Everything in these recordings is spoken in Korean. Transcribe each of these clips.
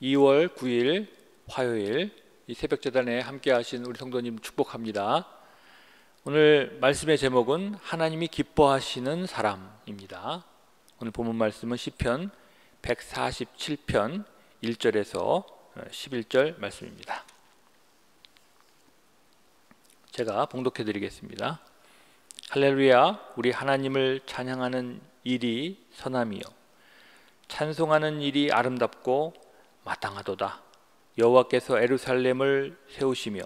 2월 9일 화요일 이 새벽재단에 함께 하신 우리 성도님 축복합니다. 오늘 말씀의 제목은 하나님이 기뻐하시는 사람입니다. 오늘 본문 말씀은 시편 147편 1절에서 11절 말씀입니다. 제가 봉독해 드리겠습니다. 할렐루야, 우리 하나님을 찬양하는 일이 선함이요 찬송하는 일이 아름답고 마땅하도다. 여호와께서 예루살렘을 세우시며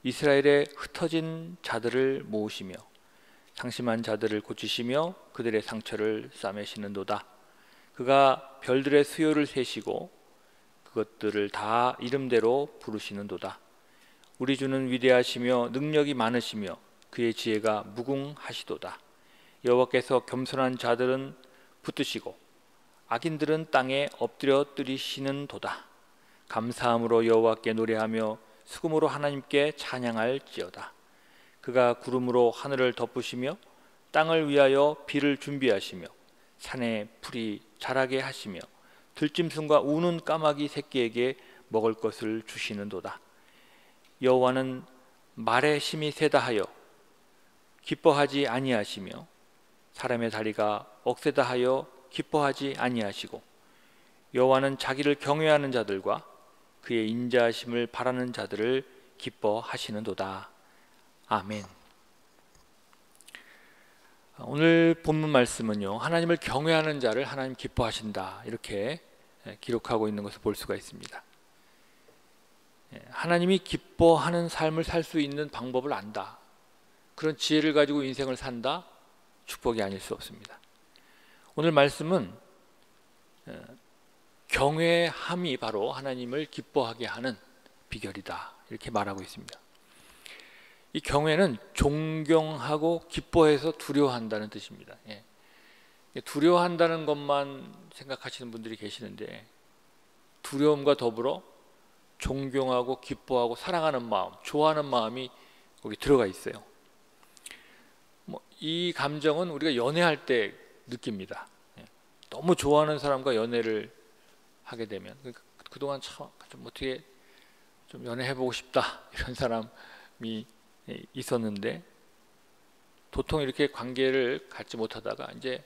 이스라엘의 흩어진 자들을 모으시며 상심한 자들을 고치시며 그들의 상처를 싸매시는도다. 그가 별들의 수요를 세시고 그것들을 다 이름대로 부르시는도다. 우리 주는 위대하시며 능력이 많으시며 그의 지혜가 무궁하시도다. 여호와께서 겸손한 자들은 붙드시고 악인들은 땅에 엎드려 뜨리시는도다. 감사함으로 여호와께 노래하며 수금으로 하나님께 찬양할지어다. 그가 구름으로 하늘을 덮으시며 땅을 위하여 비를 준비하시며 산에 풀이 자라게 하시며 들짐승과 우는 까마귀 새끼에게 먹을 것을 주시는도다. 여호와는 말에 힘이 세다 하여 기뻐하지 아니하시며 사람의 다리가 억세다 하여 기뻐하지 아니하시고 여호와는 자기를 경외하는 자들과 그의 인자하심을 바라는 자들을 기뻐하시는도다. 아멘. 오늘 본문 말씀은요, 하나님을 경외하는 자를 하나님 기뻐하신다 이렇게 기록하고 있는 것을 볼 수가 있습니다. 하나님이 기뻐하는 삶을 살 수 있는 방법을 안다, 그런 지혜를 가지고 인생을 산다, 축복이 아닐 수 없습니다. 오늘 말씀은 경외함이 바로 하나님을 기뻐하게 하는 비결이다 이렇게 말하고 있습니다. 이 경외는 존경하고 기뻐해서 두려워한다는 뜻입니다. 두려워한다는 것만 생각하시는 분들이 계시는데 두려움과 더불어 존경하고 기뻐하고 사랑하는 마음, 좋아하는 마음이 거기 들어가 있어요. 이 감정은 우리가 연애할 때 느낍니다. 너무 좋아하는 사람과 연애를 하게 되면 그동안 참 좀 어떻게 좀 연애해보고 싶다 이런 사람이 있었는데 도통 이렇게 관계를 갖지 못하다가 이제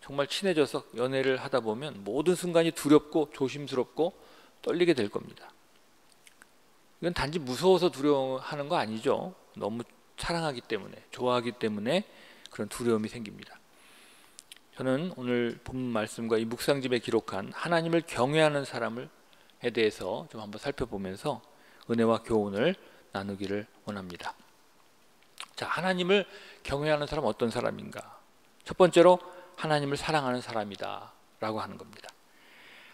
정말 친해져서 연애를 하다 보면 모든 순간이 두렵고 조심스럽고 떨리게 될 겁니다. 이건 단지 무서워서 두려워하는 거 아니죠. 너무 사랑하기 때문에, 좋아하기 때문에 그런 두려움이 생깁니다. 저는 오늘 본문 말씀과 이 묵상집에 기록한 하나님을 경외하는 사람에 대해서 좀 한번 살펴보면서 은혜와 교훈을 나누기를 원합니다. 자, 하나님을 경외하는 사람은 어떤 사람인가? 첫 번째로 하나님을 사랑하는 사람이다 라고 하는 겁니다.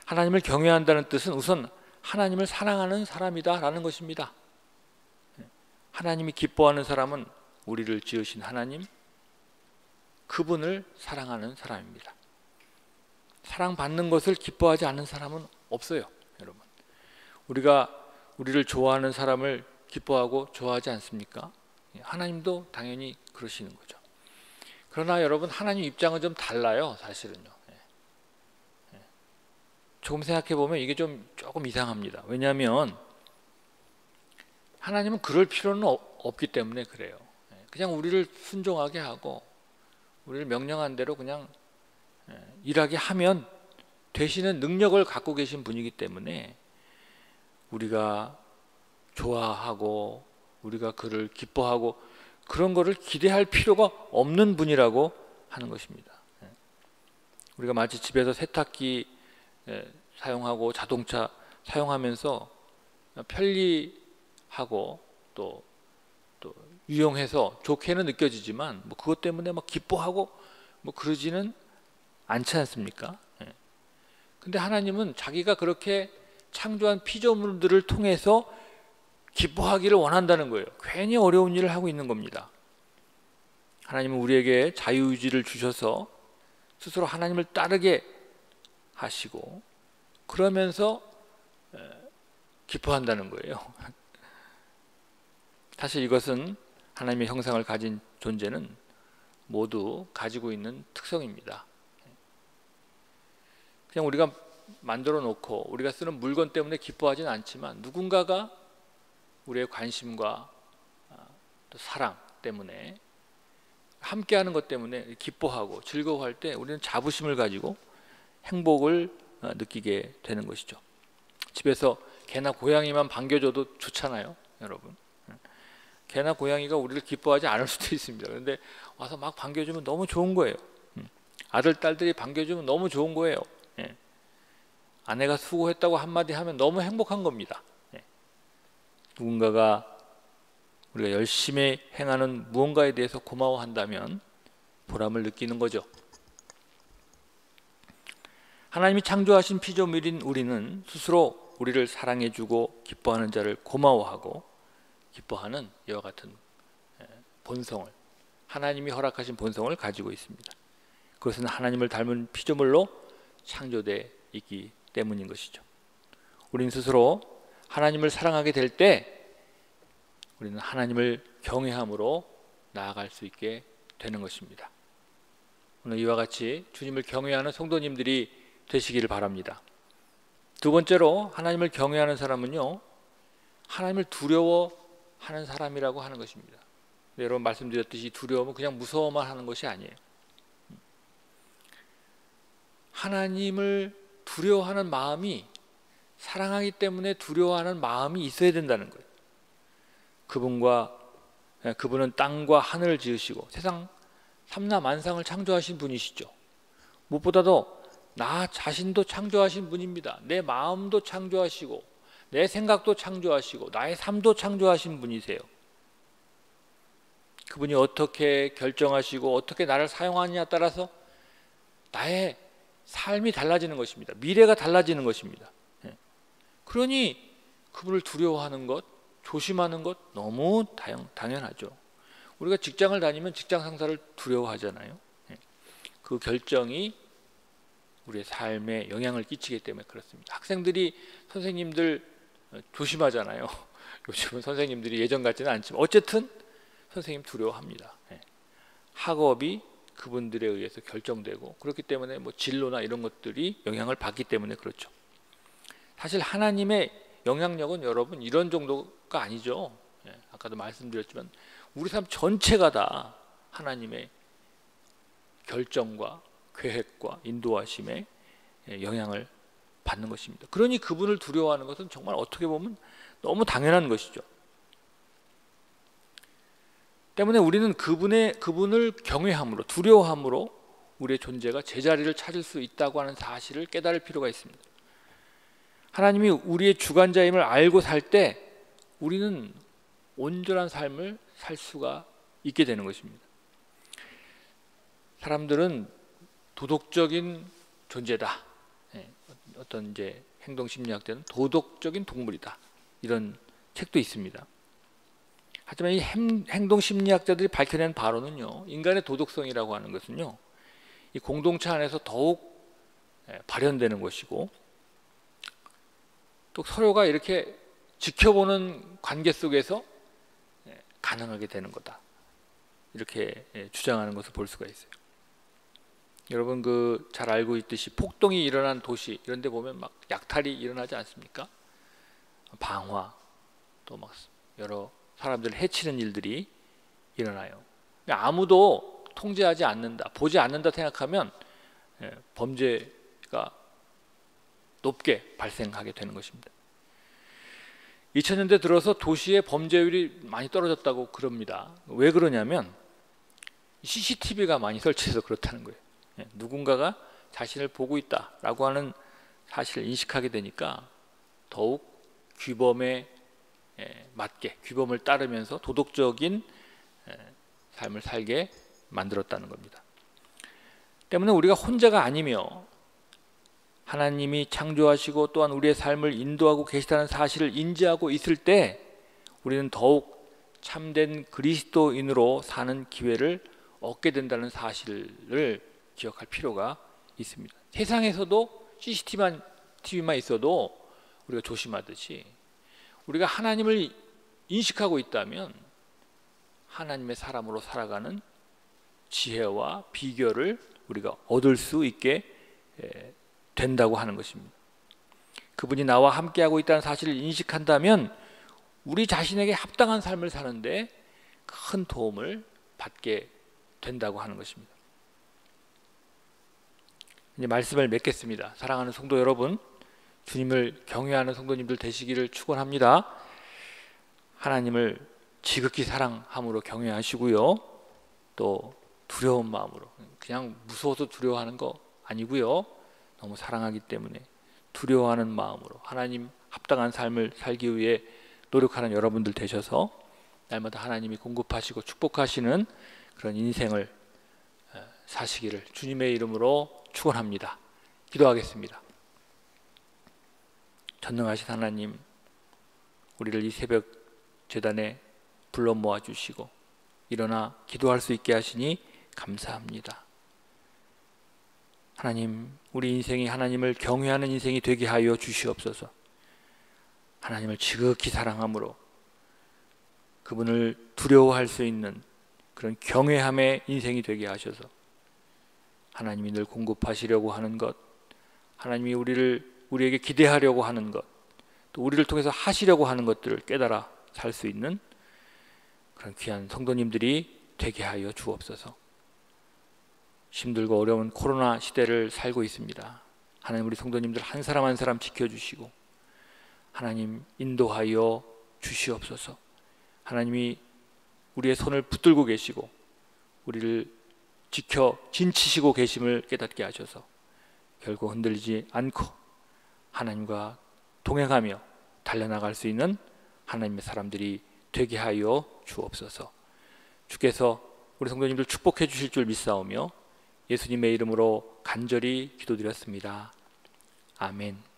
하나님을 경외한다는 뜻은 우선 하나님을 사랑하는 사람이다 라는 것입니다. 하나님이 기뻐하는 사람은 우리를 지으신 하나님, 그분을 사랑하는 사람입니다. 사랑받는 것을 기뻐하지 않는 사람은 없어요. 여러분, 우리를 좋아하는 사람을 기뻐하고 좋아하지 않습니까? 하나님도 당연히 그러시는 거죠. 그러나 여러분, 하나님 입장은 좀 달라요. 사실은요. 조금 생각해 보면 이게 조금 이상합니다. 왜냐하면 하나님은 그럴 필요는 없기 때문에 그래요. 그냥 우리를 순종하게 하고 우리를 명령한 대로 그냥 일하게 하면 되시는 능력을 갖고 계신 분이기 때문에 우리가 좋아하고 우리가 그를 기뻐하고 그런 거를 기대할 필요가 없는 분이라고 하는 것입니다. 우리가 마치 집에서 세탁기 사용하고 자동차 사용하면서 편리하고 또 유용해서 좋게는 느껴지지만 그것 때문에 막 기뻐하고 그러지는 않지 않습니까? 근데 하나님은 자기가 그렇게 창조한 피조물들을 통해서 기뻐하기를 원한다는 거예요. 괜히 어려운 일을 하고 있는 겁니다. 하나님은 우리에게 자유의지를 주셔서 스스로 하나님을 따르게 하시고 그러면서 기뻐한다는 거예요. 사실 이것은 하나님의 형상을 가진 존재는 모두 가지고 있는 특성입니다. 그냥 우리가 만들어 놓고 우리가 쓰는 물건 때문에 기뻐하지는 않지만 누군가가 우리의 관심과 또 사랑 때문에 함께하는 것 때문에 기뻐하고 즐거워할 때 우리는 자부심을 가지고 행복을 느끼게 되는 것이죠. 집에서 개나 고양이만 반겨줘도 좋잖아요, 여러분. 개나 고양이가 우리를 기뻐하지 않을 수도 있습니다. 그런데 와서 막 반겨주면 너무 좋은 거예요. 아들, 딸들이 반겨주면 너무 좋은 거예요. 아내가 수고했다고 한마디 하면 너무 행복한 겁니다. 누군가가 우리가 열심히 행하는 무언가에 대해서 고마워한다면 보람을 느끼는 거죠. 하나님이 창조하신 피조물인 우리는 스스로 우리를 사랑해주고 기뻐하는 자를 고마워하고 기뻐하는 이와 같은 본성을, 하나님이 허락하신 본성을 가지고 있습니다. 그것은 하나님을 닮은 피조물로 창조되어 있기 때문인 것이죠. 우리는 스스로 하나님을 사랑하게 될 때 우리는 하나님을 경외함으로 나아갈 수 있게 되는 것입니다. 오늘 이와 같이 주님을 경외하는 성도님들이 되시기를 바랍니다. 두 번째로 하나님을 경외하는 사람은요, 하나님을 두려워하는 사람이라고 하는 것입니다. 여러분 말씀드렸듯이 두려움은 그냥 무서워만 하는 것이 아니에요. 하나님을 두려워하는 마음이, 사랑하기 때문에 두려워하는 마음이 있어야 된다는 거예요. 그분은 땅과 하늘을 지으시고 세상 삼라 만상을 창조하신 분이시죠. 무엇보다도 나 자신도 창조하신 분입니다. 내 마음도 창조하시고 내 생각도 창조하시고 나의 삶도 창조하신 분이세요. 그분이 어떻게 결정하시고 어떻게 나를 사용하느냐에 따라서 나의 삶이 달라지는 것입니다. 미래가 달라지는 것입니다. 그러니 그분을 두려워하는 것, 조심하는 것 너무 당연하죠. 우리가 직장을 다니면 직장 상사를 두려워하잖아요. 그 결정이 우리의 삶에 영향을 끼치기 때문에 그렇습니다. 학생들이 선생님들 조심하잖아요. 요즘은 선생님들이 예전 같지는 않지만 어쨌든 선생님 두려워합니다. 학업이 그분들에 의해서 결정되고 그렇기 때문에 뭐 진로나 이런 것들이 영향을 받기 때문에 그렇죠. 사실 하나님의 영향력은 여러분 이런 정도가 아니죠. 아까도 말씀드렸지만 우리 삶 전체가 다 하나님의 결정과 계획과 인도하심에 영향을 받는 것입니다. 그러니 그분을 두려워하는 것은 정말 어떻게 보면 너무 당연한 것이죠. 때문에 우리는 그분을 경외함으로, 두려워함으로 우리의 존재가 제자리를 찾을 수 있다고 하는 사실을 깨달을 필요가 있습니다. 하나님이 우리의 주관자임을 알고 살 때 우리는 온전한 삶을 살 수가 있게 되는 것입니다. 사람들은 도덕적인 존재다. 어떤 이제 행동심리학자는 도덕적인 동물이다. 이런 책도 있습니다. 하지만 이 행동심리학자들이 밝혀낸 바로는요, 인간의 도덕성이라고 하는 것은요, 이 공동체 안에서 더욱 발현되는 것이고 또 서로가 이렇게 지켜보는 관계 속에서 가능하게 되는 거다. 이렇게 주장하는 것을 볼 수가 있어요. 여러분 잘 알고 있듯이 폭동이 일어난 도시 이런 데 보면 막 약탈이 일어나지 않습니까? 방화 또 막 여러 사람들을 해치는 일들이 일어나요. 아무도 통제하지 않는다, 보지 않는다 생각하면 범죄가 높게 발생하게 되는 것입니다. 2000년대 들어서 도시의 범죄율이 많이 떨어졌다고 그럽니다. 왜 그러냐면 CCTV가 많이 설치해서 그렇다는 거예요. 누군가가 자신을 보고 있다라고 하는 사실을 인식하게 되니까 더욱 규범에 맞게, 규범을 따르면서 도덕적인 삶을 살게 만들었다는 겁니다. 때문에 우리가 혼자가 아니며 하나님이 창조하시고 또한 우리의 삶을 인도하고 계시다는 사실을 인지하고 있을 때 우리는 더욱 참된 그리스도인으로 사는 기회를 얻게 된다는 사실을 기억할 필요가 있습니다. 세상에서도 CCTV만 있어도 우리가 조심하듯이 우리가 하나님을 인식하고 있다면 하나님의 사람으로 살아가는 지혜와 비결을 우리가 얻을 수 있게 된다고 하는 것입니다. 그분이 나와 함께하고 있다는 사실을 인식한다면 우리 자신에게 합당한 삶을 사는데 큰 도움을 받게 된다고 하는 것입니다. 이제 말씀을 맺겠습니다. 사랑하는 성도 여러분, 주님을 경외하는 성도님들 되시기를 축원합니다. 하나님을 지극히 사랑함으로 경외하시고요. 또 두려운 마음으로, 그냥 무서워서 두려워하는 거 아니고요. 너무 사랑하기 때문에 두려워하는 마음으로 하나님 합당한 삶을 살기 위해 노력하는 여러분들 되셔서 날마다 하나님이 공급하시고 축복하시는 그런 인생을 사시기를 주님의 이름으로 축원합니다. 기도하겠습니다. 전능하신 하나님, 우리를 이 새벽 제단에 불러 모아 주시고 일어나 기도할 수 있게 하시니 감사합니다. 하나님, 우리 인생이 하나님을 경외하는 인생이 되게 하여 주시옵소서. 하나님을 지극히 사랑함으로 그분을 두려워할 수 있는 그런 경외함의 인생이 되게 하셔서 하나님이 늘 공급하시려고 하는 것, 하나님이 우리에게 기대하려고 하는 것, 또 우리를 통해서 하시려고 하는 것들을 깨달아 살 수 있는 그런 귀한 성도님들이 되게 하여 주옵소서. 힘들고 어려운 코로나 시대를 살고 있습니다. 하나님, 우리 성도님들 한 사람 한 사람 지켜주시고 하나님 인도하여 주시옵소서. 하나님이 우리의 손을 붙들고 계시고 우리를 지켜 진치시고 계심을 깨닫게 하셔서 결국 흔들리지 않고 하나님과 동행하며 달려나갈 수 있는 하나님의 사람들이 되게 하여 주옵소서. 주께서 우리 성도님들 축복해 주실 줄 믿사오며 예수님의 이름으로 간절히 기도드렸습니다. 아멘.